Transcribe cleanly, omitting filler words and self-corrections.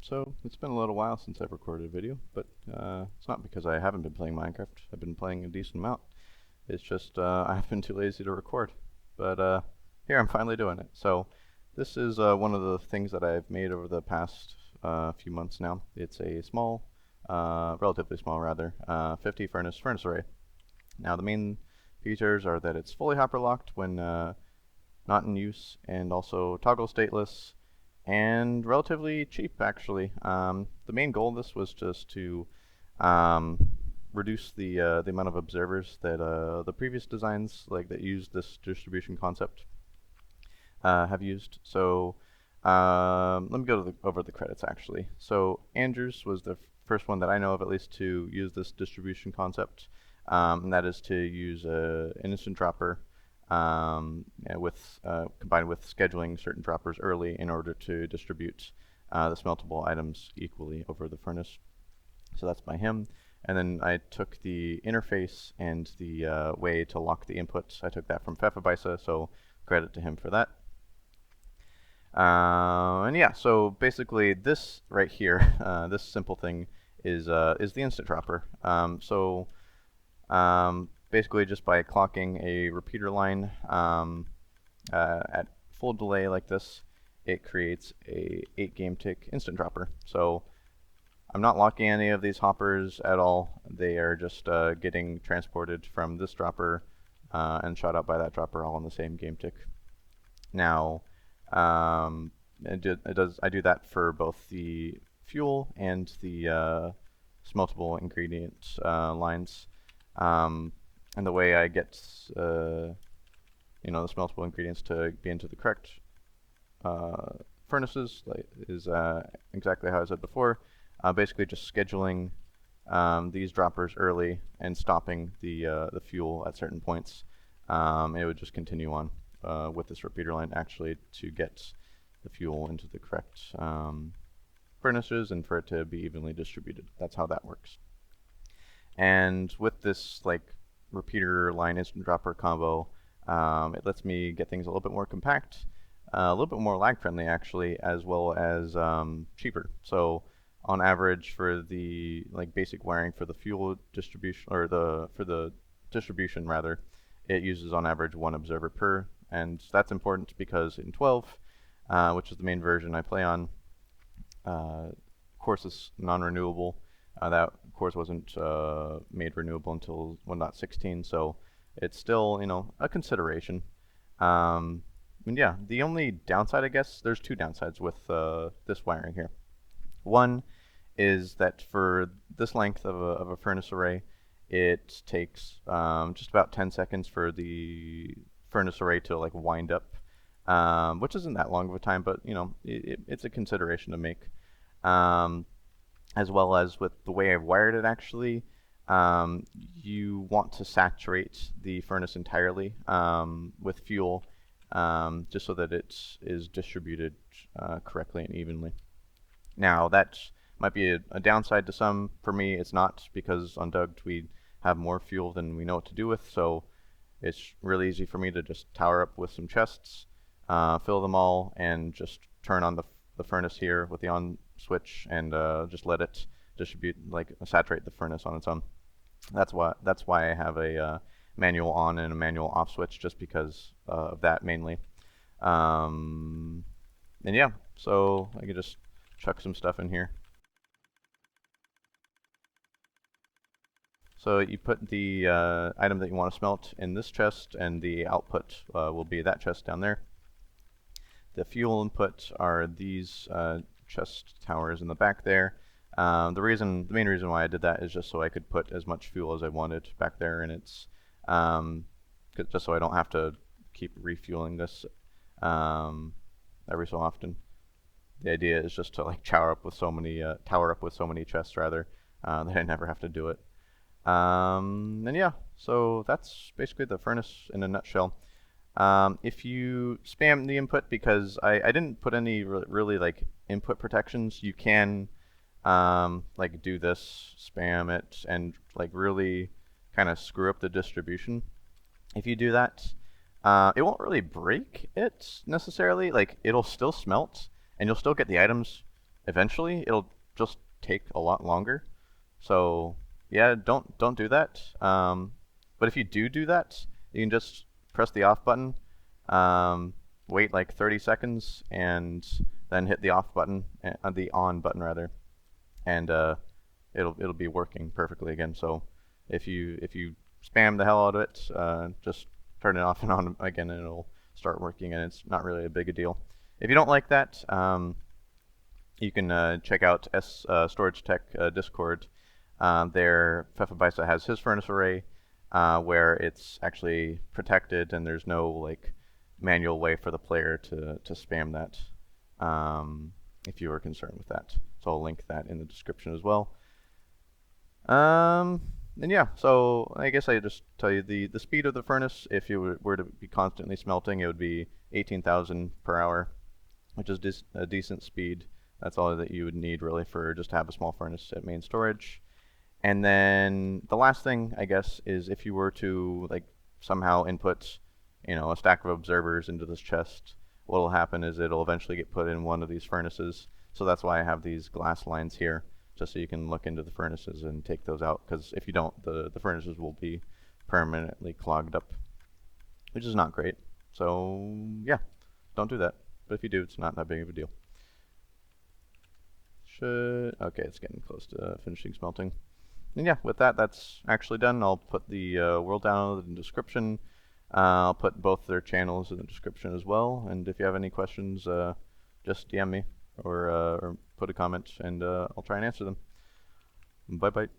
So it's been a little while since I've recorded a video, but it's not because I haven't been playing Minecraft. I've been playing a decent amount. It's just I've been too lazy to record. But here I'm finally doing it. So this is one of the things that I've made over the past few months now. It's a small, relatively small rather, 50 furnace array. Now the main features are that it's fully hopper-locked when not in use, and also toggle stateless, and relatively cheap actually. The main goal of this was just to um, reduce the amount of observers that the previous designs that use this distribution concept have used. So let me go over the credits actually. So Andrews was the first one that I know of at least to use this distribution concept, and that is to use an instant dropper combined with scheduling certain droppers early in order to distribute the smeltable items equally over the furnace. So that's by him. And then I took the interface and the way to lock the inputs. I took that from Pfefferweisse, so credit to him for that. And yeah, so basically this right here, this simple thing is the instant dropper. Basically just by clocking a repeater line at full delay like this, it creates a 8 game tick instant dropper. So I'm not locking any of these hoppers at all. They are just getting transported from this dropper and shot out by that dropper all on the same game tick. Now, I do that for both the fuel and the smeltable ingredient lines. And the way I get the smeltable ingredients to be into the correct furnaces is exactly how I said before. Basically just scheduling these droppers early and stopping the fuel at certain points. It would just continue on with this repeater line actually to get the fuel into the correct furnaces and for it to be evenly distributed. That's how that works. And with this repeater line instant dropper combo, it lets me get things a little bit more compact, a little bit more lag friendly actually, as well as cheaper. So on average for the basic wiring for the fuel distribution, or for the distribution rather, it uses on average 1 observer per, and that's important because in 12, which is the main version I play on, course is non-renewable. That course wasn't made renewable until 1.16, so it's still a consideration. And yeah, the only downside, I guess, there's 2 downsides with this wiring here. One is that for this length of a furnace array, it takes just about 10 seconds for the furnace array to wind up, which isn't that long of a time, but it's a consideration to make. As well as with the way I've wired it actually, you want to saturate the furnace entirely with fuel, just so that it is distributed correctly and evenly. Now that might be a downside to some. For me, it's not, because on Dugged we have more fuel than we know what to do with, so it's really easy for me to just tower up with some chests, fill them all, and just turn on the furnace here with the on switch and just let it distribute, saturate the furnace on its own. That's why I have a manual on and a manual off switch, just because of that mainly. And yeah, so I can just chuck some stuff in here. So you put the item that you want to smelt in this chest, and the output will be that chest down there. The fuel input are these chest towers in the back there. The main reason why I did that is just so I could put as much fuel as I wanted back there, and it's just so I don't have to keep refueling this every so often. The idea is just to tower up with so many chests rather, that I never have to do it. And yeah, so that's basically the furnace in a nutshell. If you spam the input, because I didn't put any really input protections, you can do this, spam it, and really kind of screw up the distribution. If you do that, it won't really break it necessarily. It'll still smelt, and you'll still get the items eventually it'll just take a lot longer. So yeah, don't do that. But if you do that, you can just press the off button, um, wait like 30 seconds, and then hit the off button, the on button rather, and it'll be working perfectly again. So if you spam the hell out of it, just turn it off and on again, and it'll start working, and it's not really a big a deal. If you don't like that, you can check out Storage Tech Discord. There, Pfefferbeisa has his furnace array, where it's actually protected, and there's no like manual way for the player to spam that. If you are concerned with that, so I'll link that in the description as well. And yeah, so I guess I just tell you the speed of the furnace. If you were to be constantly smelting, it would be 18,000 per hour, which is a decent speed. That's all that you would need really for just to have a small furnace at main storage. And then the last thing, I guess, is if you were to like somehow input, a stack of observers into this chest, what will happen is it'll eventually get put in one of these furnaces. So that's why I have these glass lines here, just so you can look into the furnaces and take those out. Because if you don't, the furnaces will be permanently clogged up, which is not great. So yeah, don't do that. But if you do, it's not that big of a deal. Okay, it's getting close to finishing smelting. And yeah, with that, that's actually done. I'll put the world download in the description. I'll put both their channels in the description as well. And if you have any questions, just DM me or put a comment, and I'll try and answer them. Bye bye.